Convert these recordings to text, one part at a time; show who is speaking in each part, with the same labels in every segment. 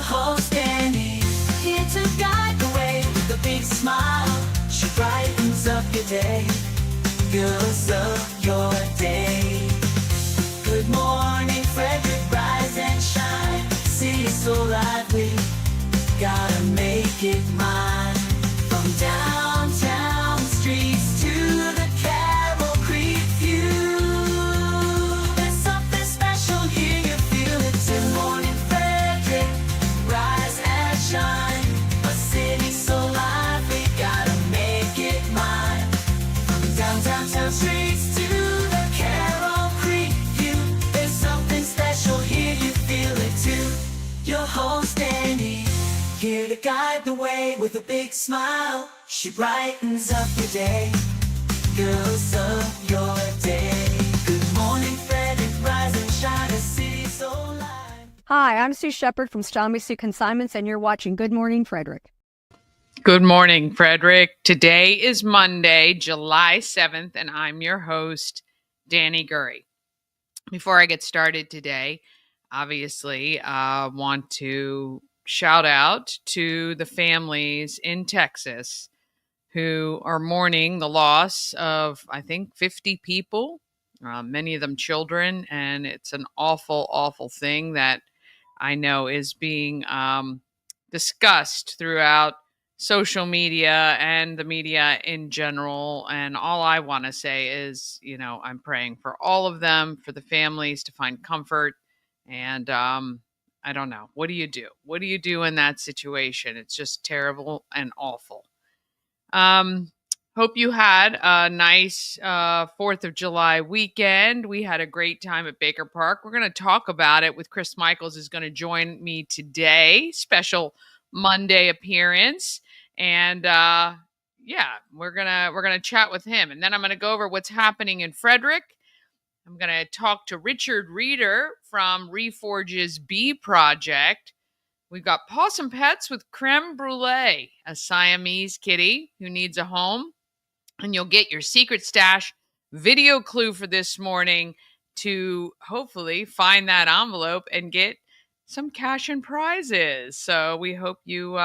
Speaker 1: host Dani, here to guide the way with a big smile. She brightens up your day, girls of your day. Good morning, Frederick, rise and shine. City so lively, gotta make it mine. From downtown streets to the Carroll Creek view, there's something special here, you feel it too. Morning Frederick, rise and shine. A city so lively, gotta make it mine. From downtown streets to the Carroll Creek view, there's something special here, you feel it too. Your host Dani, here to guide the way with a big smile. She brightens up your day, girls of your day. Good morning, Frederick, rise and shine, a city so live.
Speaker 2: Hi, I'm Sue Shepard from Siamese Consignments, and you're watching Good Morning Frederick.
Speaker 3: Good morning, Frederick. Today is Monday, July 7th, and I'm your host, Dani Gurrie. Before I get started today, obviously, I want to shout out to the families in Texas who are mourning the loss of, I think, 50 people, many of them children. And it's an awful, awful thing that I know is being discussed throughout social media and the media in general. And all I want to say is, I'm praying for all of them, for the families to find comfort. And I don't know. What do you do? What do you do in that situation? It's just terrible and awful. Hope you had a nice 4th of July weekend. We had a great time at Baker Park. We're going to talk about it with Chris Michaels, who's going to join me today. Special Monday appearance. And we're gonna chat with him. And then I'm going to go over what's happening in Frederick. I'm going to talk to Richard Reeder from Reforge's Bee Project. We've got Possum Pets with Creme Brulee, a Siamese kitty who needs a home. And you'll get your secret stash video clue for this morning to hopefully find that envelope and get some cash and prizes. So we hope you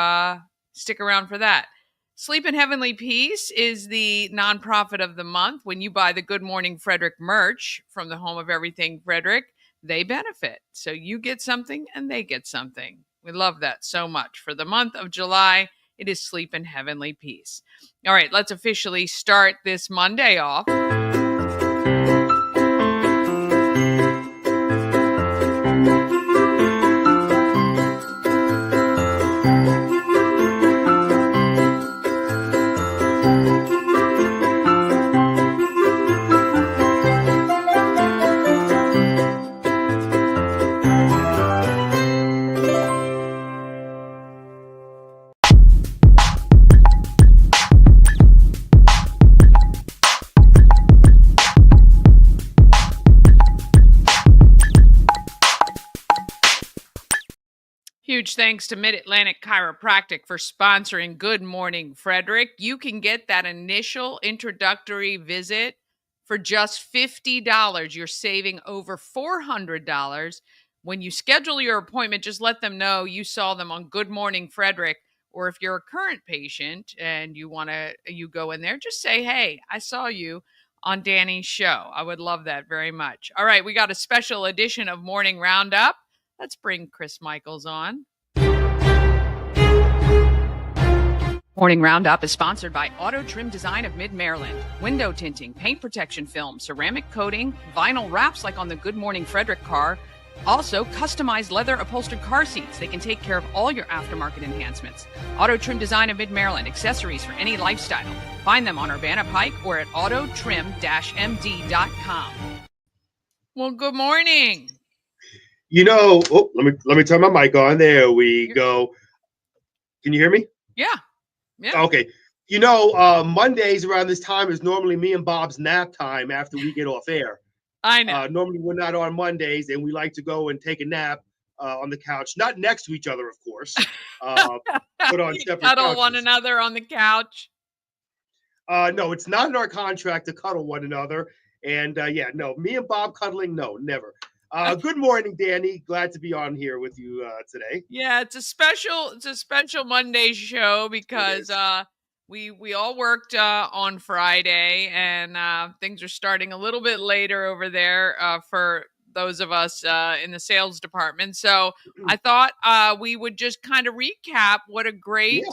Speaker 3: stick around for that. Sleep in Heavenly Peace is the nonprofit of the month. When you buy the Good Morning Frederick merch from the home of everything Frederick, they benefit. So you get something and they get something. We love that so much. For the month of July, it is Sleep in Heavenly Peace. All right, let's officially start this Monday off. Huge thanks to Mid-Atlantic Chiropractic for sponsoring Good Morning Frederick. You can get that initial introductory visit for just $50. You're saving over $400. When you schedule your appointment, just let them know you saw them on Good Morning Frederick. Or if you're a current patient and you go in there, just say, hey, I saw you on Dani's show. I would love that very much. All right, we got a special edition of Morning Roundup. Let's bring Chris Michaels on. Morning Roundup is sponsored by Auto Trim Design of Mid-Maryland. Window tinting, paint protection film, ceramic coating, vinyl wraps like on the Good Morning Frederick car. Also, customized leather upholstered car seats. They can take care of all your aftermarket enhancements. Auto Trim Design of Mid-Maryland, accessories for any lifestyle. Find them on Urbana Pike or at autotrim-md.com. Well, good morning.
Speaker 4: Let me turn my mic on. There we go. Can you hear me?
Speaker 3: Yeah.
Speaker 4: Okay. Mondays around this time is normally me and Bob's nap time after we get off air.
Speaker 3: I know.
Speaker 4: Normally we're not on Mondays, and we like to go and take a nap on the couch, not next to each other, of course, but on separate
Speaker 3: cuddle
Speaker 4: couches.
Speaker 3: one another on the couch.
Speaker 4: No, it's not in our contract to cuddle one another. And me and Bob cuddling, no, never. Good morning, Dani. Glad to be on here with you today.
Speaker 3: Yeah, it's a special Monday show because we all worked on Friday, and things are starting a little bit later over there for those of us in the sales department. So I thought we would just kind of recap what a great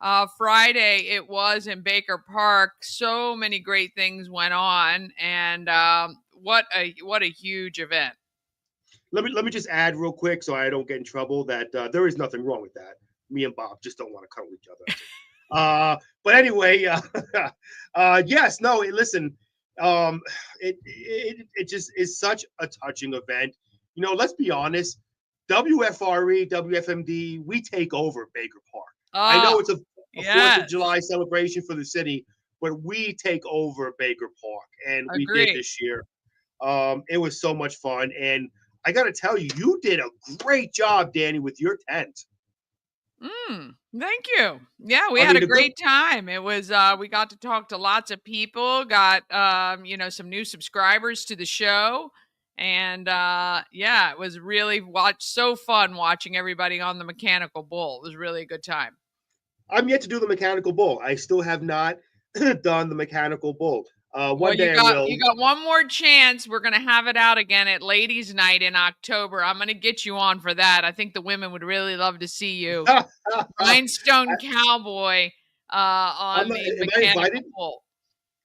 Speaker 4: Yeah.
Speaker 3: Friday it was in Baker Park. So many great things went on, and what a huge event.
Speaker 4: Let me just add real quick so I don't get in trouble that there is nothing wrong with that. Me and Bob just don't want to cuddle each other. But anyway, yes, no, listen, it just is such a touching event. Let's be honest. WFRE, WFMD, we take over Baker Park. I know it's a 4th of July celebration for the city, but we take over Baker Park, and we did this year. It was so much fun, and I got to tell you, you did a great job, Dani, with your tent.
Speaker 3: Thank you. Yeah, we had a great time. It was we got to talk to lots of people, got some new subscribers to the show, and yeah, it was really so fun watching everybody on the mechanical bull. It was really a good time.
Speaker 4: I'm yet to do the mechanical bull. I still have not done the mechanical bull. One day
Speaker 3: you got one more chance. We're going to have it out again at Ladies' Night in October. I'm going to get you on for that. I think the women would really love to see you. Rhinestone Cowboy on the mechanical bull.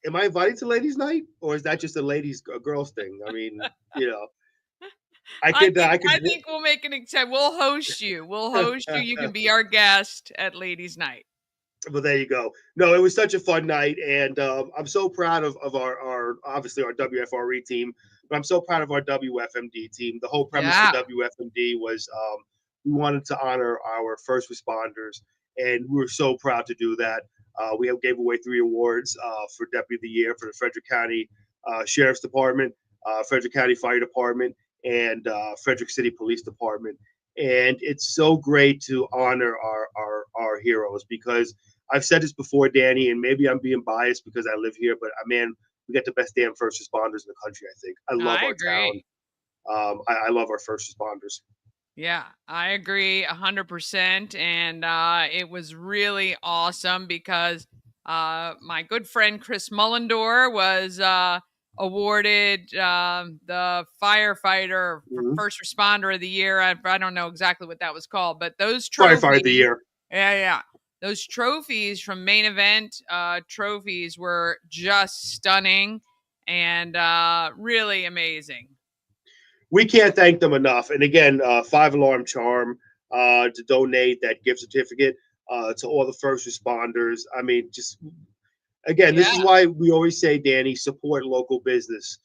Speaker 4: Am I invited to Ladies' Night, or is that just a girls thing? I mean, I
Speaker 3: think we'll make an exception. We'll host you. You can be our guest at Ladies' Night.
Speaker 4: But there you go. No, it was such a fun night, and I'm so proud of our obviously our WFRE team, but I'm so proud of our WFMD team. The whole premise of WFMD was we wanted to honor our first responders, and we were so proud to do that. We gave away 3 awards for Deputy of the Year for the Frederick County Sheriff's Department, Frederick County Fire Department, and Frederick City Police Department. And it's so great to honor our heroes, because I've said this before, Dani, and maybe I'm being biased because I live here, but man, we got the best damn first responders in the country, I think. I love our town. I love our first responders.
Speaker 3: Yeah, I agree 100%. And it was really awesome because my good friend Chris Mullendore was awarded the firefighter first responder of the year. I don't know exactly what that was called, but those trophies,
Speaker 4: firefighter of the year.
Speaker 3: Yeah. Those trophies from main event trophies were just stunning and really amazing.
Speaker 4: We can't thank them enough. And again, 5 Alarm Charm to donate that gift certificate to all the first responders. I mean, just again, this is why we always say, Dani, support local business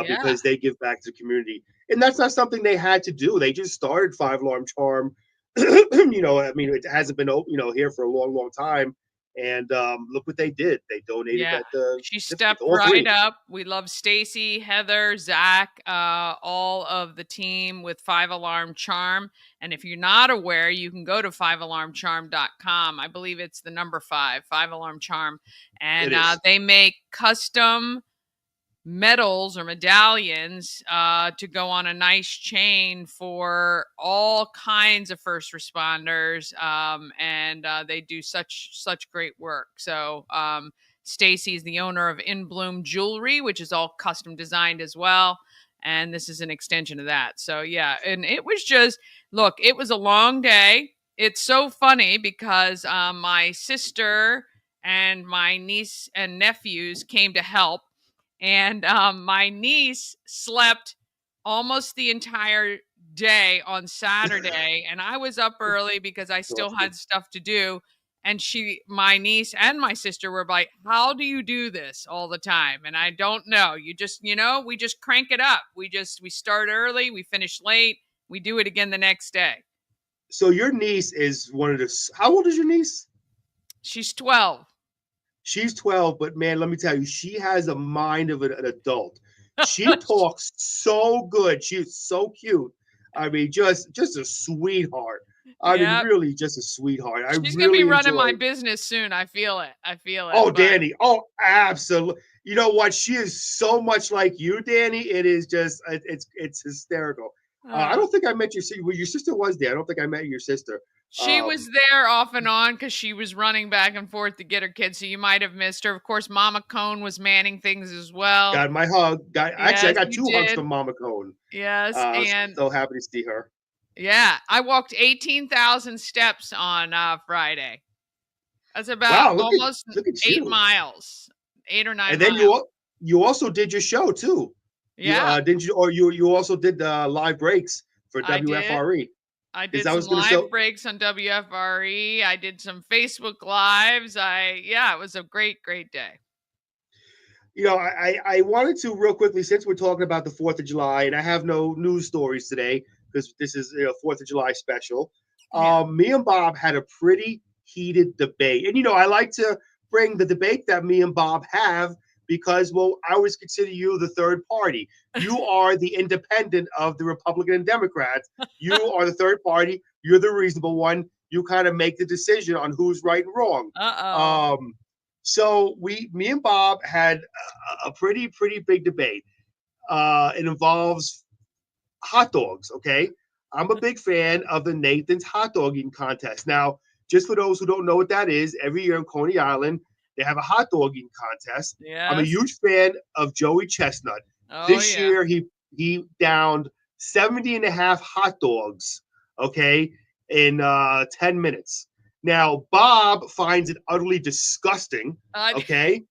Speaker 4: because they give back to the community. And that's not something they had to do. They just started 5 Alarm Charm. I mean, it hasn't been here for a long time. And look what they did. They donated that.
Speaker 3: She stepped right up. We love Stacy, Heather, Zach, all of the team with 5 Alarm Charm. And if you're not aware, you can go to 5alarmcharm.com. I believe it's the number 5 Alarm Charm. And they make custom medals or medallions to go on a nice chain for all kinds of first responders, and they do such great work. So Stacy is the owner of In Bloom Jewelry, which is all custom designed as well, and this is an extension of that. So yeah, and it was just, look, it was a long day. It's so funny because my sister and my niece and nephews came to help. And my niece slept almost the entire day on Saturday, and I was up early because I still had stuff to do. And my niece and my sister were like, "How do you do this all the time?" And I don't know. You just, we just crank it up. We start early, we finish late, we do it again the next day.
Speaker 4: So your niece is how old is your niece?
Speaker 3: She's 12.
Speaker 4: She's 12, but man, let me tell you, she has a mind of an adult. She talks so good. She's so cute. I mean, just a sweetheart. I mean,
Speaker 3: Yep.
Speaker 4: really just a sweetheart. I
Speaker 3: She's gonna be
Speaker 4: really
Speaker 3: running my
Speaker 4: enjoy.
Speaker 3: business soon. I feel it.
Speaker 4: Oh,
Speaker 3: But
Speaker 4: Dani. Oh, absolutely. You know what? She is so much like you, Dani. It is just it's hysterical. I don't think I met your sister. Well, your sister was there. I don't think I met your sister.
Speaker 3: she was there off and on because she was running back and forth to get her kids. So you might have missed her. Of course, Mama Cone was manning things as well.
Speaker 4: Got my hug. Actually, I
Speaker 3: Yes,
Speaker 4: got
Speaker 3: you
Speaker 4: 2 hugs
Speaker 3: did.
Speaker 4: from Mama Cone.
Speaker 3: Yes, and
Speaker 4: So happy to see her.
Speaker 3: yeah, I walked 18,000 steps on Friday. That's about
Speaker 4: Wow,
Speaker 3: almost
Speaker 4: look at
Speaker 3: 8
Speaker 4: you.
Speaker 3: miles, 8 or 9
Speaker 4: And then
Speaker 3: miles.
Speaker 4: you also did your show too. You
Speaker 3: Yeah,
Speaker 4: didn't you? Or you also did live breaks for
Speaker 3: I did.
Speaker 4: WFRE.
Speaker 3: I
Speaker 4: Because
Speaker 3: did
Speaker 4: I
Speaker 3: some
Speaker 4: was going to
Speaker 3: live
Speaker 4: show.
Speaker 3: breaks on WFRE. I did some Facebook lives. Yeah, it was a great day.
Speaker 4: I wanted to real quickly, since we're talking about the 4th of July, and I have no news stories today because this is a 4th of July special.
Speaker 3: Yeah.
Speaker 4: Me and Bob had a pretty heated debate. And, I like to bring the debate that me and Bob have because, well, I always consider you the third party. You are the independent of the Republican and Democrats. You are the third party. You're the reasonable one. You kind of make the decision on who's right and wrong.
Speaker 3: Uh-oh.
Speaker 4: So me and Bob had a pretty big debate. It involves hot dogs. Okay, I'm a big fan of the Nathan's hot dog eating contest. Now, just for those who don't know what that is, every year in Coney Island they have a hot dog eating contest. I'm a
Speaker 3: Yes.
Speaker 4: huge fan of Joey Chestnut.
Speaker 3: Oh,
Speaker 4: This
Speaker 3: yeah.
Speaker 4: year he downed 70 and a half hot dogs. Okay, in 10 minutes. Now, Bob finds it utterly disgusting. Okay.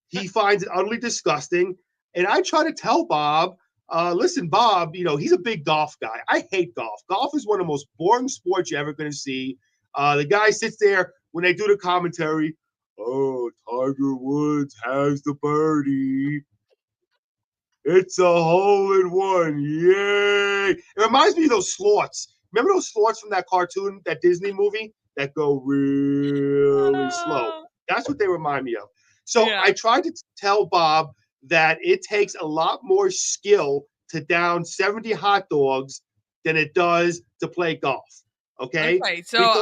Speaker 4: He finds it utterly disgusting. And I try to tell Bob, listen, Bob, he's a big golf guy. I hate golf. Golf is one of the most boring sports you're ever going to see. The guy sits there when they do the commentary. Oh, Tiger Woods has the birdie. It's a hole in one. Yay. It reminds me of those sloths. Remember those sloths from that cartoon, that Disney movie that go really slow? That's what they remind me of. So
Speaker 3: Yeah.
Speaker 4: I tried to tell Bob that it takes a lot more skill to down 70 hot dogs than it does to play golf. Okay.
Speaker 3: Okay, so
Speaker 4: Because,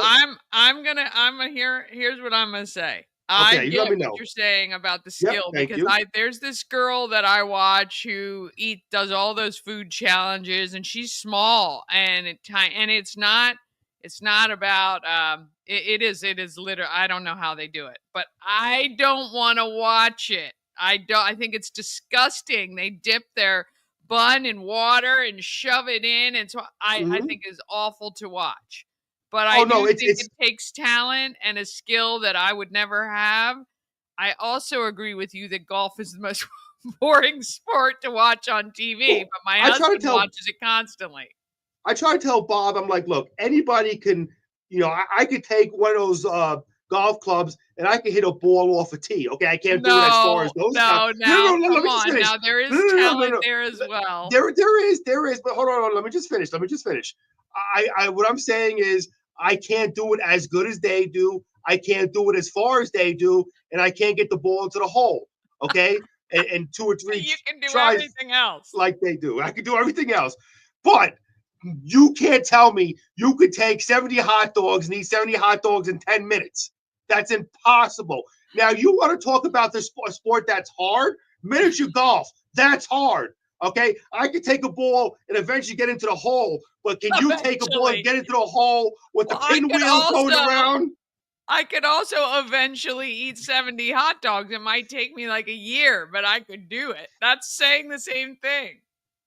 Speaker 3: here's what I'm gonna say. I
Speaker 4: okay, you let
Speaker 3: get
Speaker 4: me
Speaker 3: what
Speaker 4: know.
Speaker 3: you're saying about the
Speaker 4: Yep.
Speaker 3: skill
Speaker 4: Thank
Speaker 3: because
Speaker 4: you.
Speaker 3: there's this girl that I watch who does all those food challenges and she's small and it's not about it is literally I don't know how they do it, but I don't want to watch it. I think it's disgusting. They dip their bun in water and shove it in, and so I think is awful to watch. But I
Speaker 4: Oh
Speaker 3: do
Speaker 4: no,
Speaker 3: think it takes talent and a skill that I would never have. I also agree with you that golf is the most boring sport to watch on TV,
Speaker 4: well,
Speaker 3: but my
Speaker 4: I try to
Speaker 3: husband
Speaker 4: tell
Speaker 3: watches it constantly.
Speaker 4: I try to tell Bob, I'm like, look, anybody can, I could take one of those golf clubs and I can hit a ball off a tee. Okay, I can't do it as far
Speaker 3: No,
Speaker 4: as those guys.
Speaker 3: no,
Speaker 4: No,
Speaker 3: now
Speaker 4: no, let
Speaker 3: come
Speaker 4: me just
Speaker 3: on.
Speaker 4: finish.
Speaker 3: Now there is
Speaker 4: No,
Speaker 3: talent
Speaker 4: no.
Speaker 3: there as well.
Speaker 4: There is, but hold on, let me just finish. What I'm saying is, I can't do it as good as they do. I can't do it as far as they do, and I can't get the ball into the hole. Okay, and 2 or 3
Speaker 3: You can do
Speaker 4: tries
Speaker 3: everything else.
Speaker 4: like they do. I can do everything else, but you can't tell me you could take 70 hot dogs and eat 70 hot dogs in 10 minutes. That's impossible. Now, you want to talk about this sport that's hard? Miniature golf, that's hard. Okay, I could take a ball and eventually get into the hole, but can you take a ball and
Speaker 3: Eventually.
Speaker 4: get into the hole with the
Speaker 3: Well, I
Speaker 4: pinwheels going around?
Speaker 3: could also eventually eat 70 hot dogs. It might take me like a year, but I could do it. That's saying the same thing.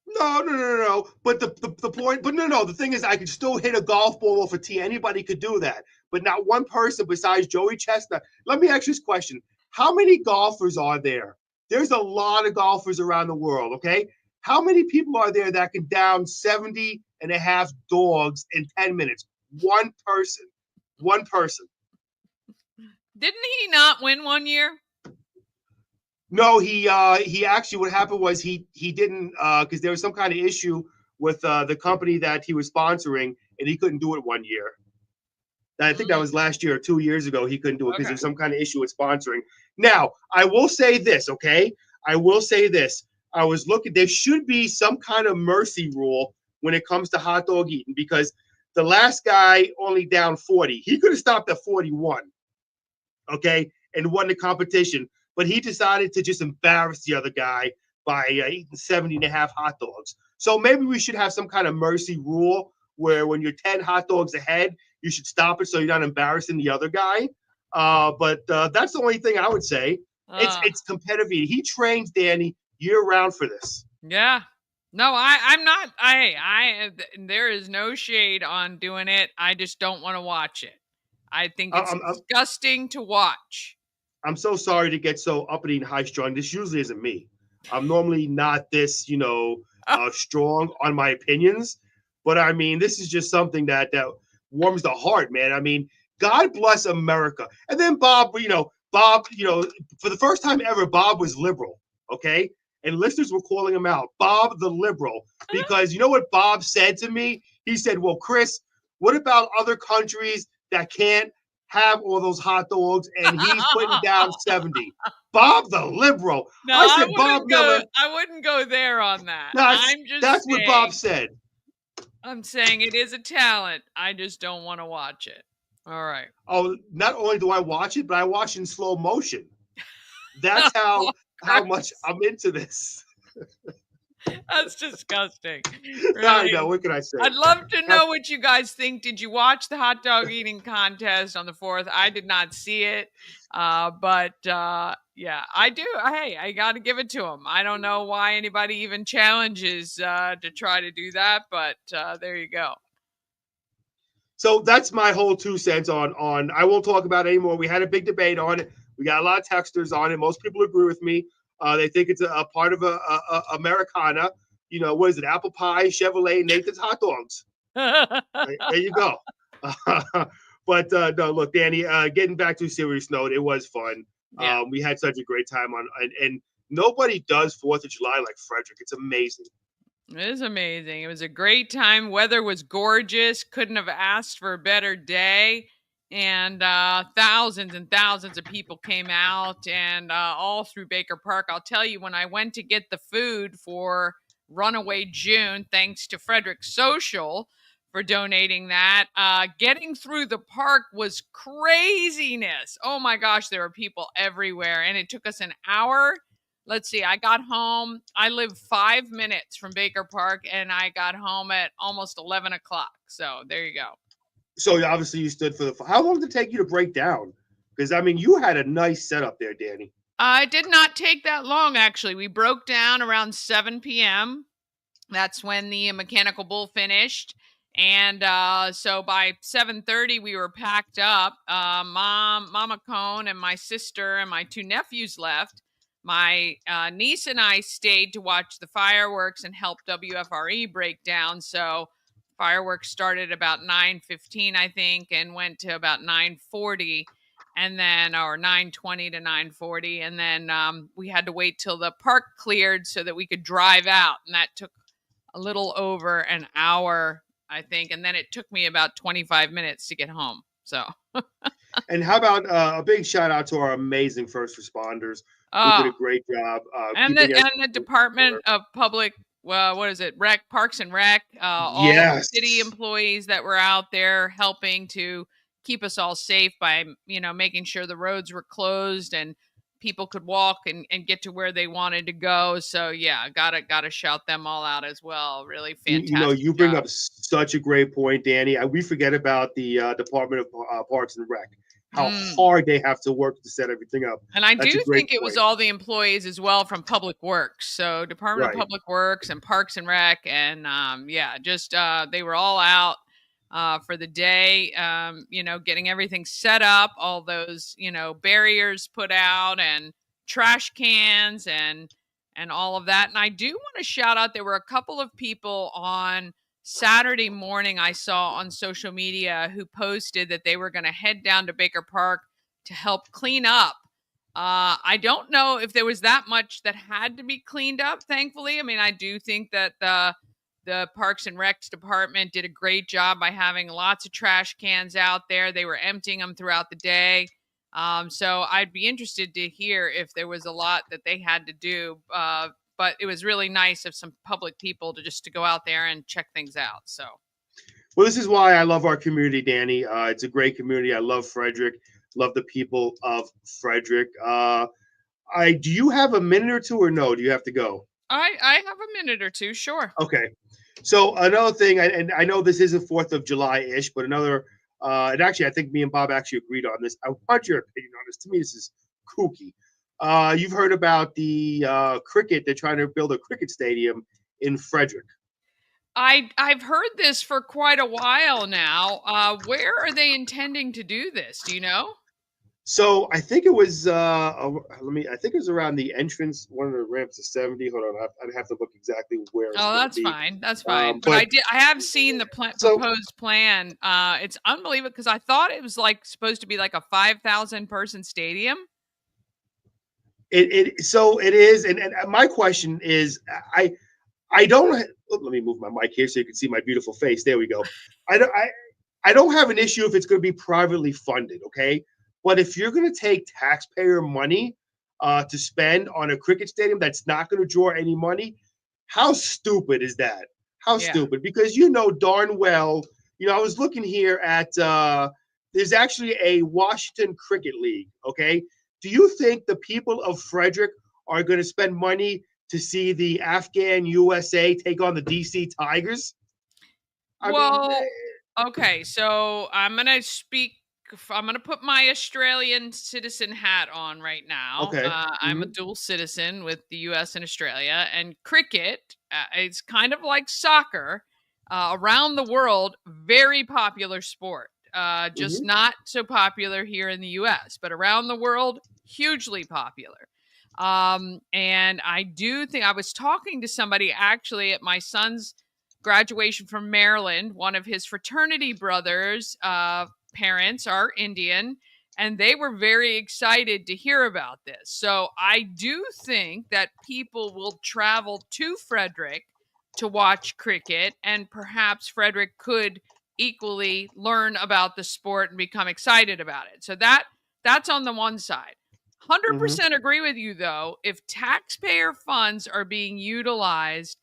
Speaker 4: No. But the point, but no. The thing is, I could still hit a golf ball off a tee. Anybody could do that, but not one person besides Joey Chestnut. Let me ask you this question: how many golfers are there? There's a lot of golfers around the world. Okay, how many people are there that can down 70 and a half dogs in 10 minutes? One person. One person.
Speaker 3: Didn't he not win one year?
Speaker 4: No, he actually, what happened was he didn't, because there was some kind of issue with the company that he was sponsoring, and he couldn't do it one year. I think that was last year or 2 years ago. He couldn't do it because
Speaker 3: Okay.
Speaker 4: there's some kind of issue with sponsoring. Now, I will say this, okay? I will say this. I was looking, there should be some kind of mercy rule when it comes to hot dog eating, because The last guy only down 40. He could have stopped at 41, okay, and won the competition. But he decided to just embarrass the other guy by eating 70 and a half hot dogs. So maybe we should have some kind of mercy rule where when you're 10 hot dogs ahead, you should stop it so you're not embarrassing the other guy. But that's the only thing I would say. It's competitive eating. He trains Dani year round for this.
Speaker 3: Yeah. No, I'm not. There is no shade on doing it. I just don't want to watch it. I think it's disgusting to watch.
Speaker 4: I'm so sorry to get so uppity and high strung. This usually isn't me. I'm normally not this, strong on my opinions. But I mean, this is just something that warms the heart, man. I mean, God bless America. And then Bob, for the first time ever, Bob was liberal, okay? And listeners were calling him out, Bob the liberal, because you know what Bob said to me? He said, well, Chris, what about other countries that can't have all those hot dogs? And he's putting down 70. Bob the liberal.
Speaker 3: No,
Speaker 4: I said, Bob Miller.
Speaker 3: I wouldn't go there on that.
Speaker 4: That's what Bob said.
Speaker 3: I'm saying it is a talent. I just don't want to watch it. All right.
Speaker 4: Oh, not only do I watch it, but I watch in slow motion. That's how much I'm into this.
Speaker 3: That's disgusting. Really.
Speaker 4: I know. What can I say?
Speaker 3: I'd love to know what you guys think. Did you watch the hot dog eating contest on the 4th? I did not see it. But yeah, I do. Hey, I got to give it to them. I don't know why anybody even challenges to try to do that, but there you go.
Speaker 4: So that's my whole 2 cents on. I won't talk about it anymore. We had a big debate on it. We got a lot of texters on it. Most people agree with me. They think it's a part of a Americana. What is it? Apple pie, Chevrolet, Nathan's hot dogs. There you go. But no, look, Dani, getting back to a serious note, it was fun. Yeah. We had such a great time and nobody does 4th of July like Frederick. It's amazing.
Speaker 3: It is amazing. It was a great time. Weather was gorgeous. Couldn't have asked for a better day. And thousands and thousands of people came out and all through Baker Park. I'll tell you, when I went to get the food for Runaway June, thanks to Frederick Social for donating that, getting through the park was craziness. Oh my gosh, there were people everywhere. And it took us an hour. Let's see, I got home. I live 5 minutes from Baker Park, and I got home at almost 11 o'clock. So there you go.
Speaker 4: So obviously you stood for how long did it take you to break down? Because, I mean, you had a nice setup there, Dani.
Speaker 3: It did not take that long, actually. We broke down around 7 p.m. That's when the mechanical bull finished. And so by 7:30, we were packed up. Mama Cone and my sister and my 2 nephews left. My niece and I stayed to watch the fireworks and help WFRE break down. So fireworks started about 9:15, I think, and went to about 9:40, and then or 9:20 to 9:40, and then we had to wait till the park cleared so that we could drive out, and that took a little over an hour, I think, and then it took me about 25 minutes to get home. So.
Speaker 4: And how about a big shout out to our amazing first responders who did a great job.
Speaker 3: And the Department of Public. Well, what is it? Parks and Rec. All the city employees that were out there helping to keep us all safe by, making sure the roads were closed and people could walk and get to where they wanted to go. So yeah, gotta shout them all out as well. Really fantastic.
Speaker 4: You bring up such a great point, Dani. We forget about the Department of Parks and Rec. How hard they have to work to set everything up.
Speaker 3: And I do think it was all the employees as well from Public Works. So Department of Public Works and Parks and Rec. And they were all out for the day, getting everything set up, all those, barriers put out and trash cans and all of that. And I do want to shout out, there were a couple of people on Saturday morning I saw on social media who posted that they were going to head down to Baker Park to help clean up. I don't know if there was that much that had to be cleaned up, thankfully. I mean, I do think that the Parks and Recs department did a great job by having lots of trash cans out there. They were emptying them throughout the day. So I'd be interested to hear if there was a lot that they had to do. But it was really nice of some public people to go out there and check things out. So,
Speaker 4: Well, this is why I love our community, Dani. It's a great community. I love Frederick. Love the people of Frederick. Do you have a minute or two, or no? Do you have to go?
Speaker 3: I have a minute or two, sure.
Speaker 4: Okay. So another thing, and I know this isn't 4th of July-ish, but another, and actually, I think me and Bob actually agreed on this. I want your opinion on this. To me, this is kooky. You've heard about the cricket. They're trying to build a cricket stadium in Frederick.
Speaker 3: I've heard this for quite a while now. Where are they intending to do this? Do you know?
Speaker 4: So I think it was I think it was around the entrance, one of the ramps to 70. Hold on, I'd have to look exactly where it's
Speaker 3: Oh,
Speaker 4: gonna
Speaker 3: that's
Speaker 4: be.
Speaker 3: fine. That's fine. But
Speaker 4: but
Speaker 3: I have seen the proposed plan. It's unbelievable because I thought it was like supposed to be like a 5,000 person stadium.
Speaker 4: so it is, and my question is, I don't. Let me move my mic here so you can see my beautiful face. There we go. I don't have an issue if it's going to be privately funded, okay? But if you're going to take taxpayer money to spend on a cricket stadium that's not going to draw any money, how stupid is that? How stupid? Because you know darn well, I was looking here at there's actually a Washington Cricket League, okay? Do you think the people of Frederick are going to spend money to see the Afghan USA take on the DC Tigers?
Speaker 3: Okay, so I'm gonna put my Australian citizen hat on right now.
Speaker 4: Okay.
Speaker 3: I'm a dual citizen with the U.S. and Australia, and cricket is kind of like soccer around the world. Very popular sport. Just not so popular here in the U.S., but around the world, hugely popular. And I do think I was talking to somebody actually at my son's graduation from Maryland. One of his fraternity brothers' parents are Indian, and they were very excited to hear about this. So I do think that people will travel to Frederick to watch cricket, and perhaps Frederick could equally learn about the sport and become excited about it. So that's on the one side. 100% agree with you, though. If taxpayer funds are being utilized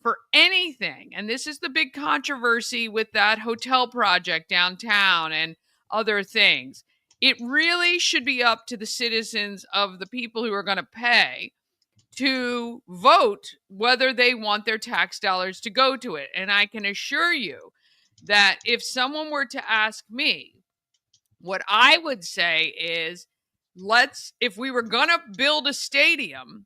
Speaker 3: for anything, and this is the big controversy with that hotel project downtown and other things, it really should be up to the citizens of the people who are going to pay to vote whether they want their tax dollars to go to it. And I can assure you that if someone were to ask me, what I would say is, if we were going to build a stadium,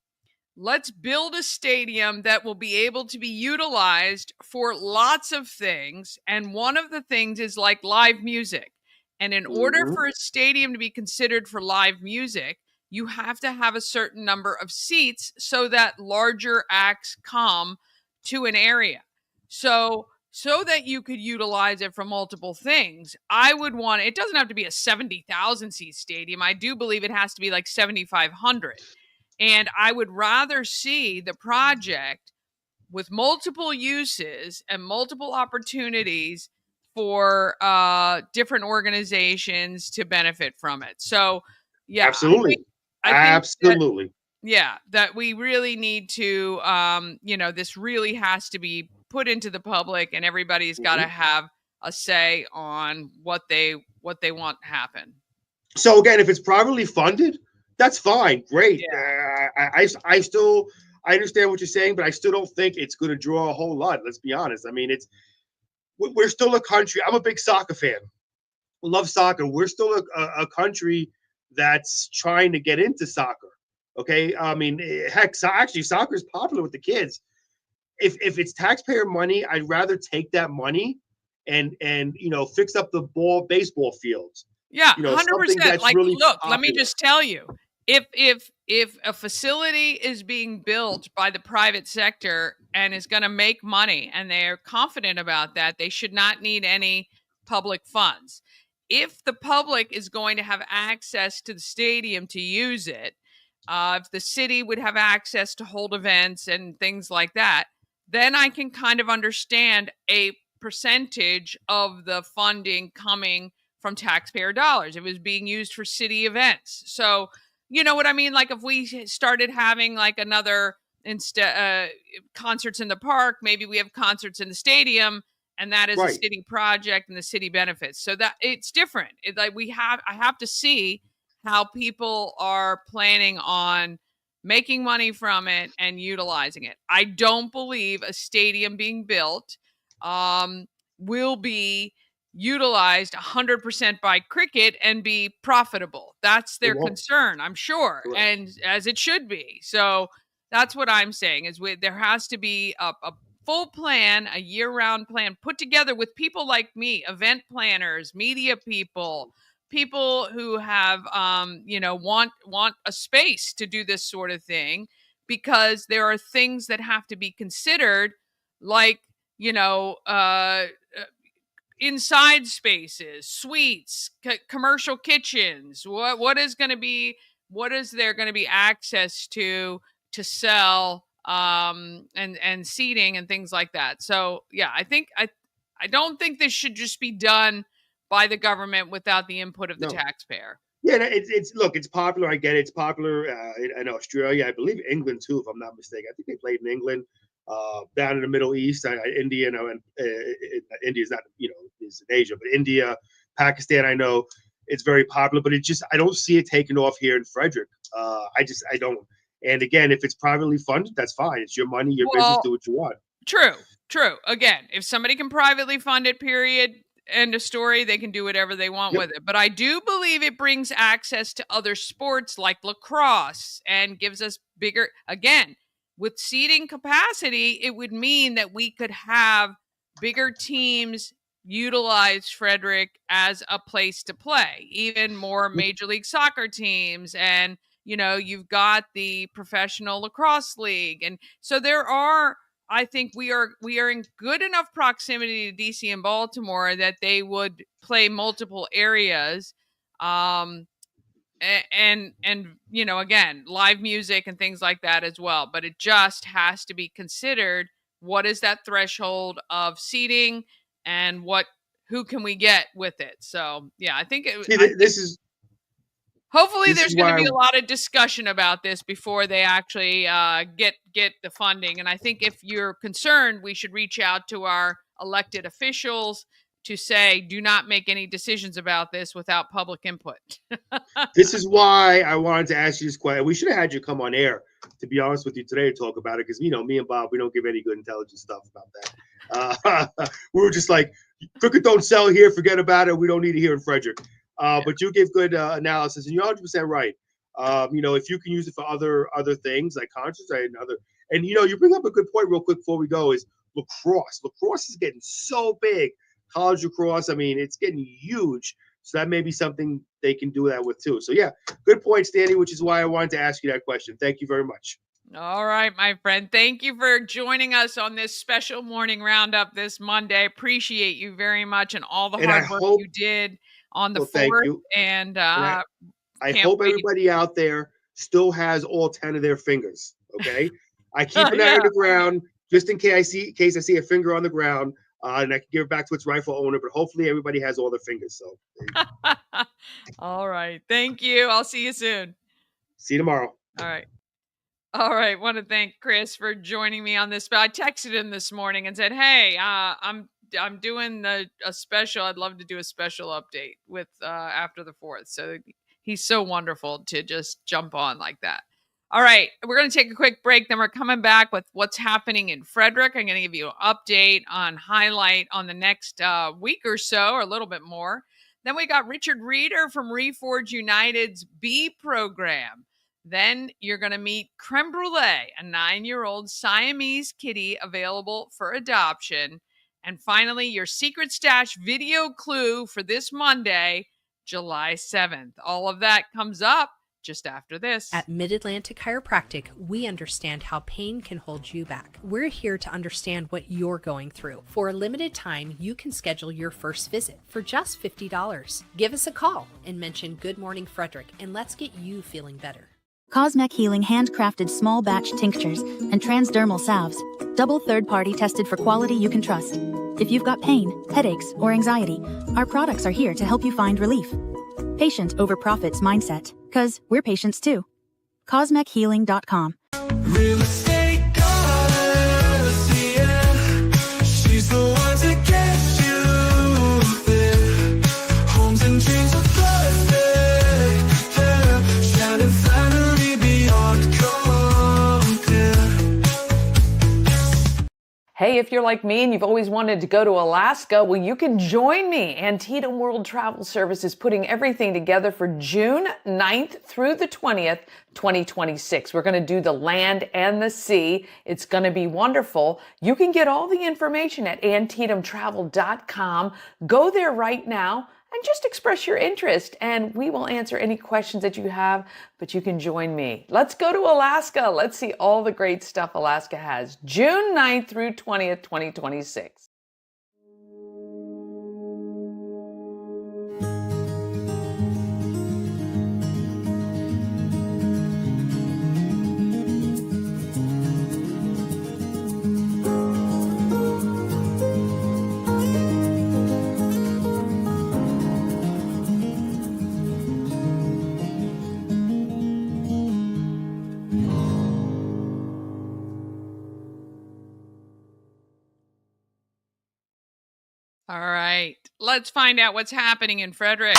Speaker 3: let's build a stadium that will be able to be utilized for lots of things. And one of the things is like live music. And in order for a stadium to be considered for live music, you have to have a certain number of seats so that larger acts come to an area. So that you could utilize it for multiple things, I would want, it doesn't have to be a 70,000 seat stadium. I do believe it has to be like 7,500. And I would rather see the project with multiple uses and multiple opportunities for different organizations to benefit from it. So, yeah.
Speaker 4: Absolutely.
Speaker 3: I think
Speaker 4: Absolutely.
Speaker 3: that we really need to, this really has to be put into the public, and everybody's got to have a say on what they want to happen.
Speaker 4: So again, if it's privately funded, that's fine. Great.
Speaker 3: Yeah.
Speaker 4: I understand what you're saying, but I still don't think it's going to draw a whole lot. Let's be honest. I mean, we're still a country. I'm a big soccer fan. Love soccer. We're still a country that's trying to get into soccer. Okay. I mean, heck, actually, soccer is popular with the kids. If it's taxpayer money, I'd rather take that money and fix up the baseball fields.
Speaker 3: Yeah, 100%. Like,
Speaker 4: really
Speaker 3: look,
Speaker 4: popular.
Speaker 3: let me just tell you, if a facility is being built by the private sector and is going to make money, and they're confident about that, they should not need any public funds. If the public is going to have access to the stadium to use it, if the city would have access to hold events and things like that, then I can kind of understand a percentage of the funding coming from taxpayer dollars. It was being used for city events. So, you know what I mean? Like if we started having like another concerts in the park, maybe we have concerts in the stadium, and that is a
Speaker 4: Right.
Speaker 3: city project and the city benefits. So that it's different. I have to see how people are planning on making money from it and utilizing it. I don't believe a stadium being built will be utilized 100% by cricket and be profitable. That's their concern, I'm sure,
Speaker 4: Correct.
Speaker 3: and as it should be. So that's what I'm saying is there has to be a full plan, a year-round plan put together with people like me, event planners, media people who have want a space to do this sort of thing, because there are things that have to be considered, like inside spaces, suites, commercial kitchens. What is there going to be access to sell, and seating and things like that. So yeah, I don't think this should just be done by the government without the input of the taxpayer.
Speaker 4: Yeah, it's popular. I get it. It's popular in Australia. I believe England too, if I'm not mistaken. I think they played in England, down in the Middle East. India, and India is not, is in Asia, but India, Pakistan, I know it's very popular. But I don't see it taking off here in Frederick. I don't. And again, if it's privately funded, that's fine. It's your money, your business. Do what you want.
Speaker 3: True. Again, if somebody can privately fund it, period, end of story, they can do whatever they want with it. But I do believe it brings access to other sports like lacrosse and gives us bigger, again, with seating capacity, it would mean that we could have bigger teams utilize Frederick as a place to play, even more Major League Soccer teams. And, you've got the Professional Lacrosse League. And so I think we are in good enough proximity to DC and Baltimore that they would play multiple areas. And again, live music and things like that as well. But it just has to be considered. What is that threshold of seating, and who can we get with it? So yeah, I think hopefully there's going to be a lot of discussion about this before they actually get the funding. And I think if you're concerned, we should reach out to our elected officials to say, do not make any decisions about this without public input.
Speaker 4: This is why I wanted to ask you this question. We should have had you come on air, to be honest with you today, to talk about it, because, me and Bob, we don't give any good intelligent stuff about that. We were just like, cricket don't sell here, forget about it. We don't need it here in Frederick. But you give good analysis, and you're 100% right. If you can use it for other things like concerts and you bring up a good point real quick before we go, is lacrosse. Lacrosse is getting so big. College lacrosse, it's getting huge. So that may be something they can do that with too. So yeah, good point, Dani, which is why I wanted to ask you that question. Thank you very much.
Speaker 3: All right, my friend. Thank you for joining us on this special morning roundup this Monday. Appreciate you very much and all the hard work you did on the 4th.
Speaker 4: Thank you.
Speaker 3: And
Speaker 4: I hope everybody out there still has all 10 of their fingers. Okay. I keep an eye on the ground just in case I see a finger on the ground, and I can give it back to its rightful owner. But hopefully everybody has all their fingers. So
Speaker 3: all right. Thank you. I'll see you soon.
Speaker 4: See you tomorrow.
Speaker 3: All right. Want to thank Chris for joining me on this. I texted him this morning and said, hey, I'm doing a special. I'd love to do a special update with after the 4th. So he's so wonderful to just jump on like that. All right. We're going to take a quick break. Then we're coming back with what's happening in Frederick. I'm going to give you an update highlight on the next week or so, or a little bit more. Then we got Richard Reeder from Reforge United's B program. Then you're going to meet Creme, a 9-year-old Siamese kitty available for adoption. And finally, your secret stash video clue for this Monday, July 7th. All of that comes up just after this.
Speaker 5: At Mid-Atlantic Chiropractic, we understand how pain can hold you back. We're here to understand what you're going through. For a limited time, you can schedule your first visit for just $50. Give us a call and mention Good Morning Frederick, and let's get you feeling better.
Speaker 6: Cosmec Healing handcrafted small batch tinctures and transdermal salves, double third-party tested for quality you can trust. If you've got pain, headaches, or anxiety, our products are here to help you find relief. Patient over profits mindset, 'cause we're patients too. CosmecHealing.com.
Speaker 1: Real estate goddess, yeah. She's the one to get
Speaker 7: Hey, if you're like me and you've always wanted to go to Alaska, well, you can join me. Antietam World Travel Service is putting everything together for June 9th through the 20th, 2026. We're going to do the land and the sea. It's going to be wonderful. You can get all the information at antietamtravel.com. Go there right now and just express your interest, and we will answer any questions that you have, but you can join me. Let's go to Alaska. Let's see all the great stuff Alaska has. June 9th through 20th, 2026.
Speaker 3: All right, let's find out what's happening in Frederick.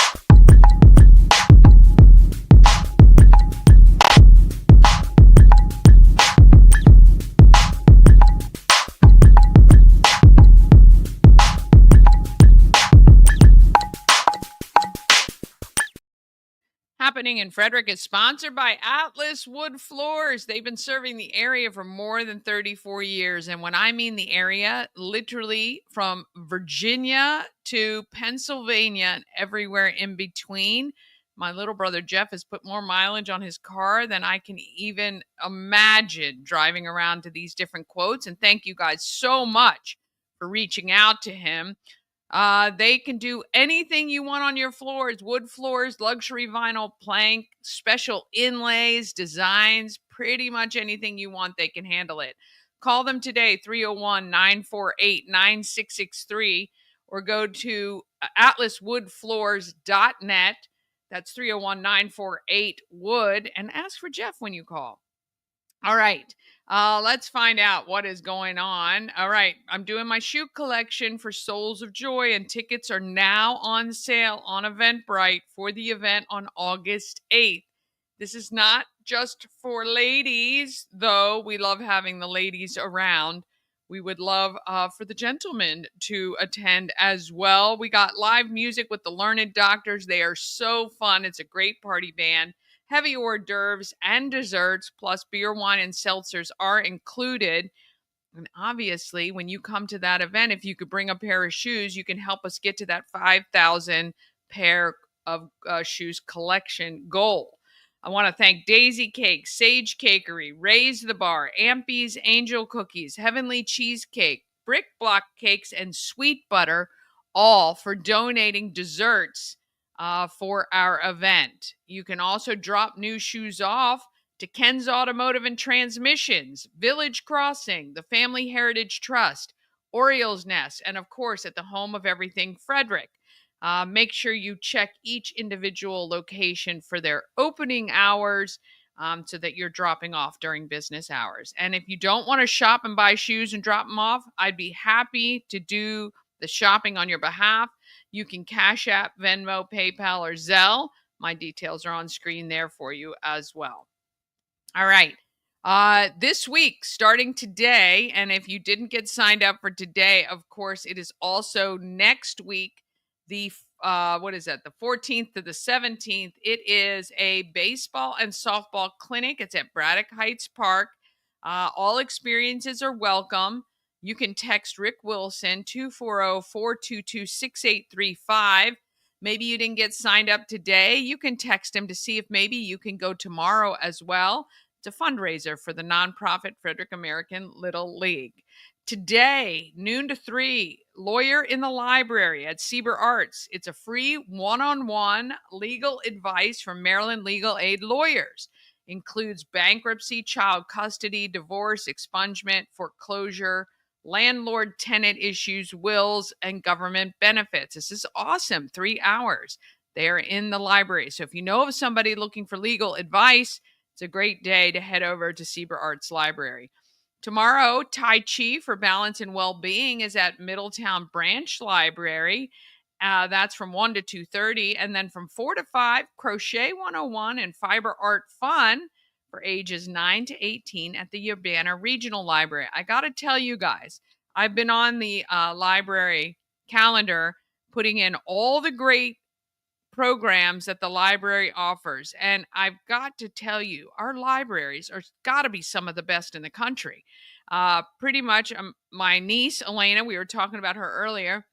Speaker 3: Happening in Frederick is sponsored by Atlas Wood Floors. They've been serving the area for more than 34 years. And when I mean the area, literally from Virginia to Pennsylvania and everywhere in between. My little brother Jeff has put more mileage on his car than I can even imagine driving around to these different quotes. And thank you guys so much for reaching out to him. They can do anything you want on your floors: wood floors, luxury vinyl plank, special inlays, designs, pretty much anything you want, they can handle it. Call them today, 301-948-9663, or go to atlaswoodfloors.net. That's 301-948-WOOD, and ask for Jeff when you call. All right. Let's find out what is going on. All right. I'm doing my shoe collection for Souls of Joy, and tickets are now on sale on Eventbrite for the event on August 8th. This is not just for ladies, though we love having the ladies around. We would love for the gentlemen to attend as well. We got live music with the Learned Doctors. They are so fun. It's a great party band. Heavy hors d'oeuvres and desserts, plus beer, wine, and seltzers are included. And obviously, when you come to that event, if you could bring a pair of shoes, you can help us get to that 5,000 pair of shoes collection goal. I want to thank Daisy Cake, Sage Cakery, Raise the Bar, Ampy's Angel Cookies, Heavenly Cheesecake, Brick Block Cakes, and Sweet Butter, all for donating desserts for our event. You can also drop new shoes off to Ken's Automotive and Transmissions, Village Crossing, the Family Heritage Trust, Orioles Nest, and of course at the home of everything Frederick. Make sure you check each individual location for their opening hours so that you're dropping off during business hours. And if you don't want to shop and buy shoes and drop them off, I'd be happy to do the shopping on your behalf. You can Cash App, Venmo, PayPal, or Zelle. My details are on screen there for you as well. All right. This week, starting today, and if you didn't get signed up for today, of course, it is also next week, the 14th to the 17th. It is a baseball and softball clinic. It's at Braddock Heights Park. All experiences are welcome. You can text Rick Wilson, 240-422-6835. Maybe you didn't get signed up today. You can text him to see if maybe you can go tomorrow as well. It's a fundraiser for the nonprofit Frederick American Little League. Today, noon to 3, Lawyer in the Library at Sieber Arts. It's a free one-on-one legal advice from Maryland Legal Aid lawyers. Includes bankruptcy, child custody, divorce, expungement, foreclosure, landlord-tenant issues, wills, and government benefits. This is awesome. 3 hours. They are in the library. So if you know of somebody looking for legal advice, it's a great day to head over to Sieber Arts Library. Tomorrow, Tai Chi for Balance and Well-Being is at Middletown Branch Library. That's from 1 to 2:30. And then from 4 to 5, Crochet 101 and Fiber Art Fun for ages 9 to 18 at the Urbana Regional Library. I got to tell you guys, I've been on the library calendar putting in all the great programs that the library offers. And I've got to tell you, our libraries are got to be some of the best in the country. Pretty much, my niece, Elena, we were talking about her earlier,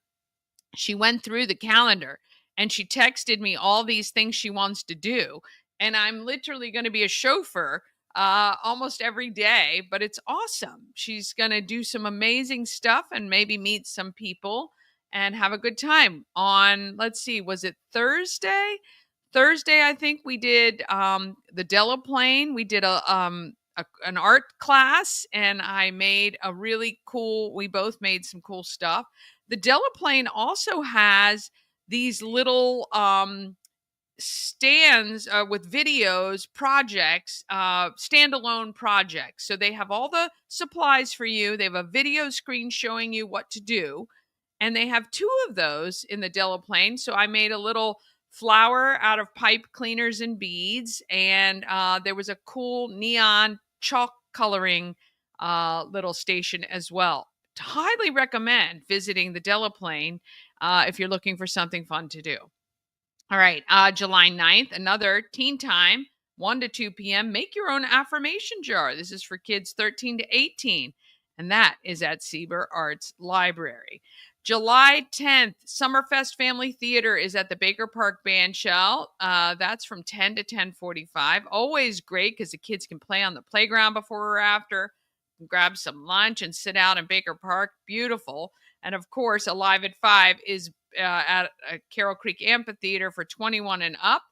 Speaker 3: she went through the calendar and she texted me all these things she wants to do. And I'm literally going to be a chauffeur almost every day, but it's awesome. She's going to do some amazing stuff and maybe meet some people and have a good time on, let's see, was it Thursday? Thursday, I think we did the Delaplane. We did an art class, and I made a really cool, we both made some cool stuff. The Delaplane also has these little stands with videos, projects, standalone projects. So they have all the supplies for you. They have a video screen showing you what to do. And they have 2 of those in the Delaplane. So I made a little flower out of pipe cleaners and beads. And there was a cool neon chalk coloring little station as well. Highly recommend visiting the Delaplane if you're looking for something fun to do. All right, July 9th, another teen time, 1 to 2 p.m. Make your own affirmation jar. This is for kids 13 to 18, and that is at Sieber Arts Library. July 10th, Summerfest Family Theater is at the Baker Park Band Shell. That's from 10 to 10:45. Always great because the kids can play on the playground before or after, grab some lunch and sit out in Baker Park. Beautiful. And of course, Alive at 5 is at Carroll Creek Amphitheater for 21 and up.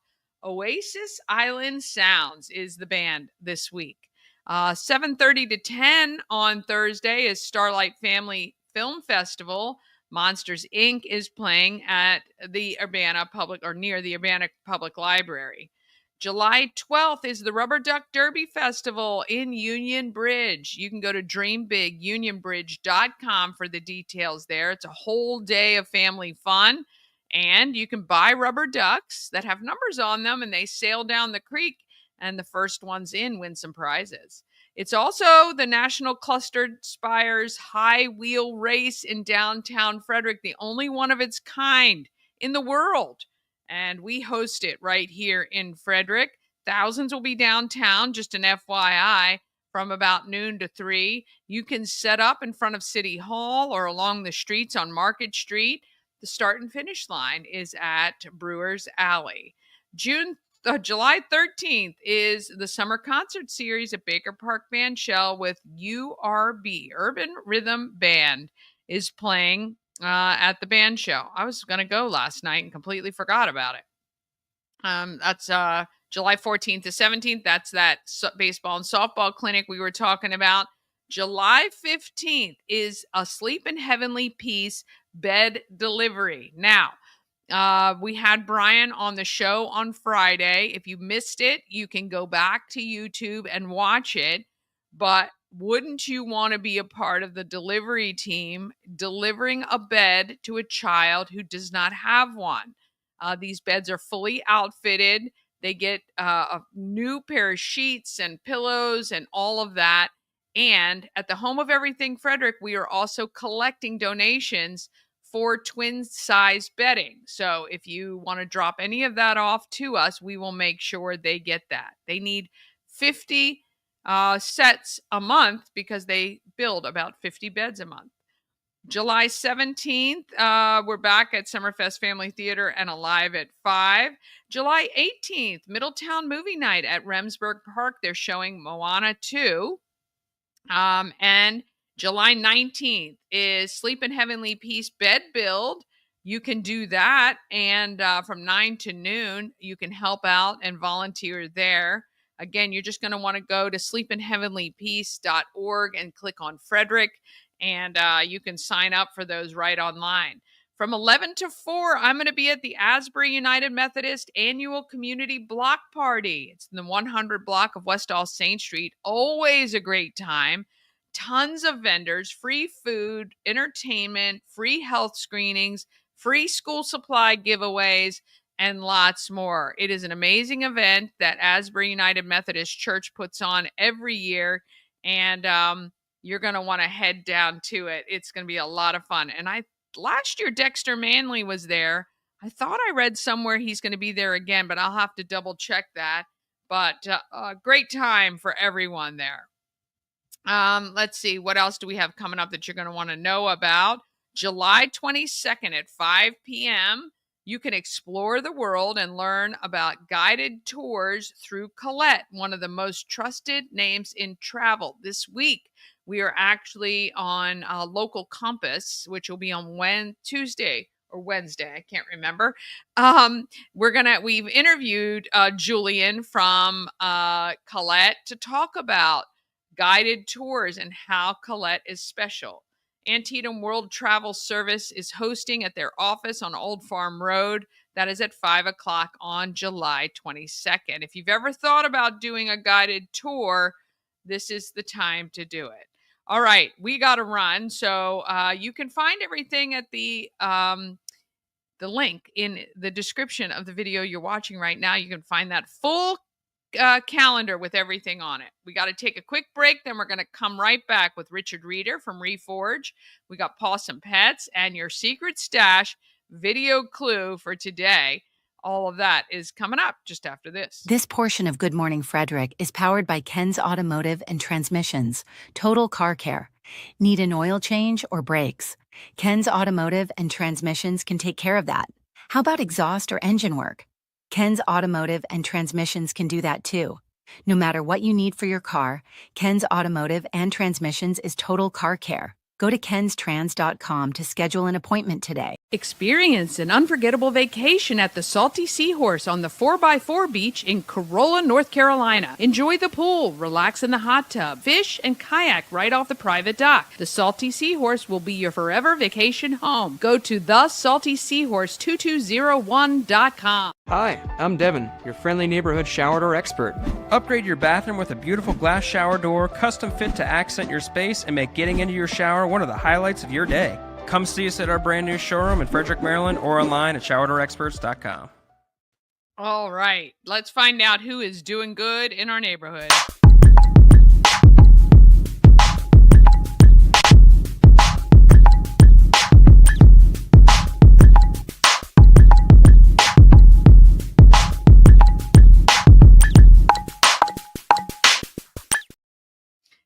Speaker 3: Oasis Island Sounds is the band this week. 7:30 to 10 on Thursday is Starlight Family Film Festival. Monsters Inc. is playing at the Urbana Public, or near the Urbana Public Library. July 12th is the Rubber Duck Derby Festival in Union Bridge. You can go to dreambigunionbridge.com for the details there. It's a whole day of family fun, and you can buy rubber ducks that have numbers on them, and they sail down the creek, and the first ones in win some prizes. It's also the National Clustered Spires High Wheel Race in downtown Frederick, the only one of its kind in the world. And we host it right here in Frederick. Thousands will be downtown, just an FYI, from about noon to 3. You can set up in front of City Hall or along the streets on Market Street. The start and finish line is at Brewers Alley. July 13th is the summer concert series at Baker Park Band Shell with URB, Urban Rhythm Band, is playing at the band show. I was going to go last night and completely forgot about it. That's July 14th to 17th. That's that baseball and softball clinic we were talking about. July 15th is a Sleep in Heavenly Peace bed delivery. Now, we had Brian on the show on Friday. If you missed it, you can go back to YouTube and watch it. But wouldn't you want to be a part of the delivery team delivering a bed to a child who does not have one? These beds are fully outfitted. They get a new pair of sheets and pillows and all of that. And at the Home of Everything Frederick, we are also collecting donations for twin-size bedding. So if you want to drop any of that off to us, we will make sure they get that. They need 50 sets a month because they build about 50 beds a month. July 17th, we're back at Summerfest Family Theater and Alive at 5. July 18th, Middletown Movie Night at Remsburg Park. They're showing Moana 2. And July 19th is Sleep in Heavenly Peace Bed Build. You can do that. And from 9 to noon, you can help out and volunteer there. Again, you're just going to want to go to sleepinheavenlypeace.org and click on Frederick, and you can sign up for those right online. From 11 to 4, I'm going to be at the Asbury United Methodist Annual Community Block Party. It's in the 100 block of West All Saint Street. Always a great time. Tons of vendors, free food, entertainment, free health screenings, free school supply giveaways, and lots more. It is an amazing event that Asbury United Methodist Church puts on every year. And you're going to want to head down to it. It's going to be a lot of fun. And last year, Dexter Manley was there. I thought I read somewhere he's going to be there again, but I'll have to double check that. But great time for everyone there. Let's see, what else do we have coming up that you're going to want to know about? July 22nd at 5 p.m., you can explore the world and learn about guided tours through Colette, one of the most trusted names in travel. This week, we are actually on Local Compass, which will be on Tuesday or Wednesday. I can't remember. We've interviewed Julian from Colette to talk about guided tours and how Colette is special. Antietam World Travel Service is hosting at their office on Old Farm Road. That is at 5 o'clock on July 22nd. If you've ever thought about doing a guided tour, this is the time to do it. All right, we got to run. So you can find everything at the link in the description of the video you're watching right now. You can find that full calendar with everything on it. We got to take a quick break, then we're going to come right back with Richard Reeder from Reforge. We got Possum Pets and your secret stash video clue for today. All of that is coming up just after this.
Speaker 8: This portion of Good Morning Frederick is powered by Ken's Automotive and Transmissions, Total Car Care. Need an oil change or brakes? Ken's Automotive and Transmissions can take care of that. How about exhaust or engine work? Ken's Automotive and Transmissions can do that too. No matter what you need for your car, Ken's Automotive and Transmissions is Total Car Care. Go to kenstrans.com to schedule an appointment today.
Speaker 3: Experience an unforgettable vacation at the Salty Seahorse on the 4x4 beach in Corolla, North Carolina. Enjoy the pool, relax in the hot tub, fish, and kayak right off the private dock. The Salty Seahorse will be your forever vacation home. Go to thesaltyseahorse2201.com.
Speaker 9: Hi, I'm Devin, your friendly neighborhood shower door expert. Upgrade your bathroom with a beautiful glass shower door, custom fit to accent your space and make getting into your shower one of the highlights of your day. Come see us at our brand new showroom in Frederick, Maryland, or online at showerdoorexperts.com.
Speaker 3: All right, let's find out who is doing good in our neighborhood.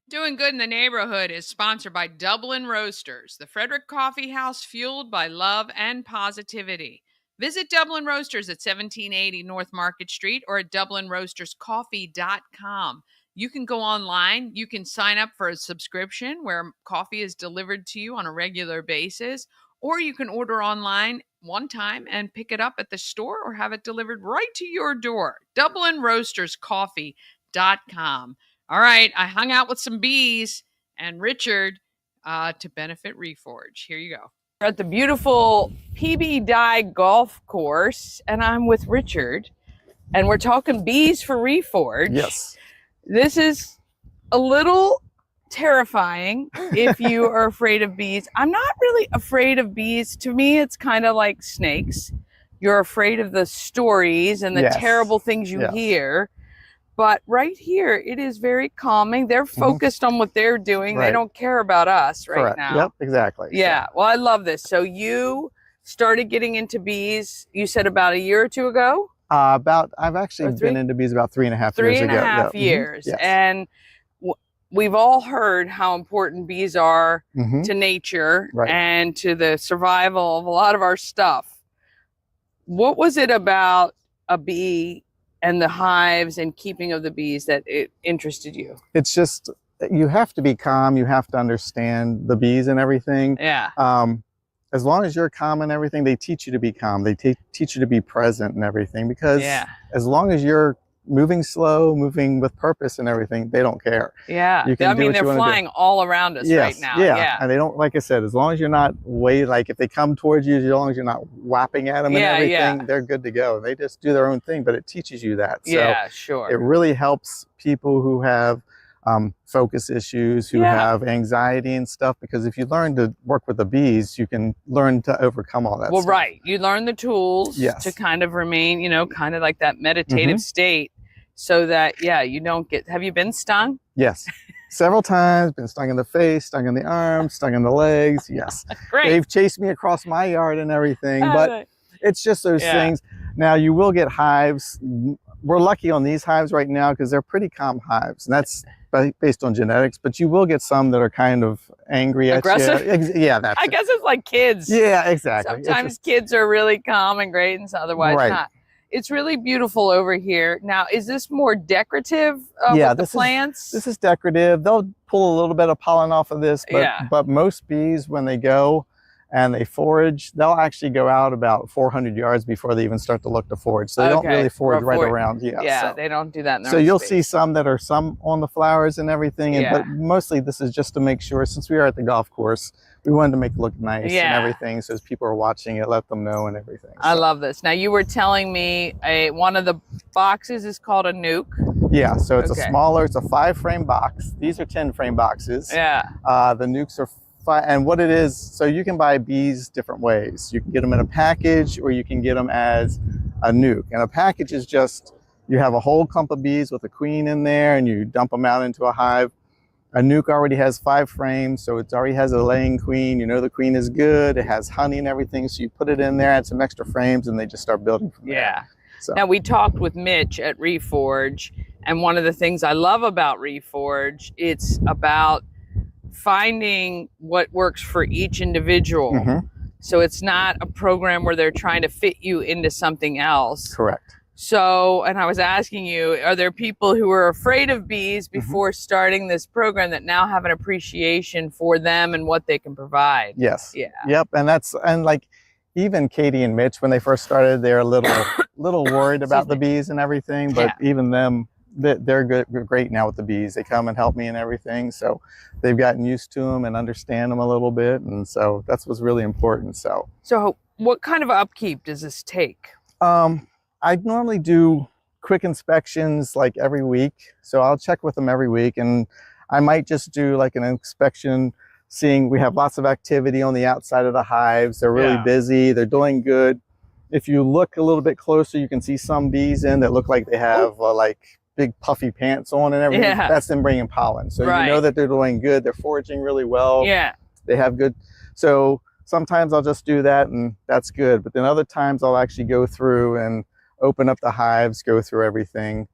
Speaker 3: Doing Good in the Neighborhood is sponsored by Dublin Roasters, the Frederick Coffee House fueled by love and positivity. Visit Dublin Roasters at 1780 North Market Street or at dublinroasterscoffee.com. You can go online. You can sign up for a subscription where coffee is delivered to you on a regular basis, or you can order online one time and pick it up at the store or have it delivered right to your door. dublinroasterscoffee.com. All right, I hung out with some bees and Richard to benefit Reforge. Here you go.
Speaker 7: We're at the beautiful PB Dye Golf Course, and I'm with Richard, and we're talking bees for Reforge.
Speaker 10: Yes.
Speaker 7: This is a little terrifying if you are afraid of bees. I'm not really afraid of bees. To me, it's kind of like snakes. You're afraid of the stories and the terrible things you hear. But right here, it is very calming. They're focused on what they're doing. Right. They don't care about us right now.
Speaker 10: Yep, exactly.
Speaker 7: Yeah, well, I love this. So you started getting into bees, you said about a year or two ago?
Speaker 10: I've actually been into bees about 3.5 years ago.
Speaker 7: 3.5 years.
Speaker 10: Yes.
Speaker 7: And we've all heard how important bees are to nature and to the survival of a lot of our stuff. What was it about a bee and the hives and keeping of the bees that it interested you? It's
Speaker 10: just, you have to be calm. You have to understand the bees and everything.
Speaker 7: Yeah.
Speaker 10: As long as you're calm and everything, they teach you to be calm. They teach you to be present and everything, because as long as you're moving slow, moving with purpose and everything, they don't care.
Speaker 7: Yeah. I mean, they're flying all around us right now.
Speaker 10: Yeah. And they don't, like I said, as long as you're not if they come towards you, as long as you're not whapping at them and everything, they're good to go. They just do their own thing, but it teaches you that. So
Speaker 7: yeah, sure.
Speaker 10: It really helps people who have focus issues, who have anxiety and stuff, because if you learn to work with the bees, you can learn to overcome all that stuff.
Speaker 7: Right. You learn the tools to kind of remain, kind of like that meditative state, so that, you don't get, have you been stung?
Speaker 10: Yes. Several times, been stung in the face, stung in the arms, stung in the legs. Yes.
Speaker 7: Great.
Speaker 10: They've chased me across my yard and everything, but it's just those things. Now you will get hives. We're lucky on these hives right now because they're pretty calm hives, and that's based on genetics, but you will get some that are kind of angry at
Speaker 7: aggressive?
Speaker 10: you. Yeah, that's
Speaker 7: I guess it's like kids.
Speaker 10: Yeah, exactly.
Speaker 7: Sometimes kids are really calm and great, and otherwise not. It's really beautiful over here. Now, is this more decorative with the plants?
Speaker 10: This is decorative. They'll pull a little bit of pollen off of this, but most bees, when they go and they forage, they'll actually go out about 400 yards before they even start to look to forage. So they don't really forage right around.
Speaker 7: Yeah, they don't do that in their
Speaker 10: So
Speaker 7: own
Speaker 10: you'll
Speaker 7: space.
Speaker 10: see some that are on the flowers and everything, but mostly this is just to make sure, since we are at the golf course, we wanted to make it look nice and everything. So as people are watching it, let them know and everything.
Speaker 7: I love this. Now, you were telling me one of the boxes is called a nuke.
Speaker 10: Yeah, so it's a 5-frame box. These are 10-frame boxes.
Speaker 7: Yeah.
Speaker 10: The nukes are and what it is, so you can buy bees different ways. You can get them in a package, or you can get them as a nuke. And a package is just, you have a whole clump of bees with a queen in there and you dump them out into a hive. A nuke already has 5 frames, so it already has a laying queen. You know the queen is good, it has honey and everything, so you put it in there, add some extra frames, and they just start building from there.
Speaker 7: Yeah.
Speaker 10: So.
Speaker 7: Now, we talked with Mitch at Reforge, and one of the things I love about Reforge, it's about finding what works for each individual.
Speaker 10: Mm-hmm.
Speaker 7: So it's not a program where they're trying to fit you into something else.
Speaker 10: Correct.
Speaker 7: So, and I was asking you, are there people who are afraid of bees before starting this program that now have an appreciation for them and what they can provide?
Speaker 10: Yes.
Speaker 7: Yeah.
Speaker 10: Yep. And like even Katie and Mitch, when they first started, they're a little worried about the bees and everything, but even them, they're great now with the bees. They come and help me and everything. So they've gotten used to them and understand them a little bit. And so that's what's really important. So
Speaker 7: what kind of upkeep does this take?
Speaker 10: I normally do quick inspections like every week. So I'll check with them every week, and I might just do like an inspection, seeing we have lots of activity on the outside of the hives. They're really busy. They're doing good. If you look a little bit closer, you can see some bees in that look like they have like big puffy pants on and everything. That's them bringing pollen. So you know that they're doing good. They're foraging really well.
Speaker 7: Yeah.
Speaker 10: They have good. So sometimes I'll just do that, and that's good. But then other times I'll actually go through and open up the hives, go through everything,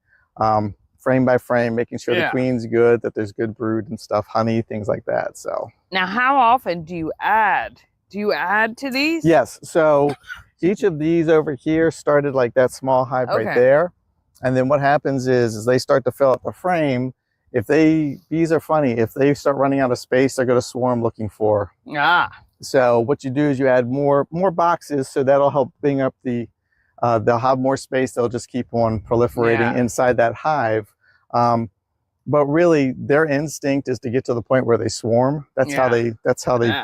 Speaker 10: frame by frame, making sure the queen's good, that there's good brood and stuff, honey, things like that. So
Speaker 7: now, how often do you add? Do you add to these?
Speaker 10: Yes. So each of these over here started like that small hive right there. And then what happens is they start to fill up the frame. Bees are funny. If they start running out of space, they're going to swarm looking for. So what you do is you add more boxes, so that'll help bring up they'll have more space. They'll just keep on proliferating inside that hive. But really their instinct is to get to the point where they swarm. That's how they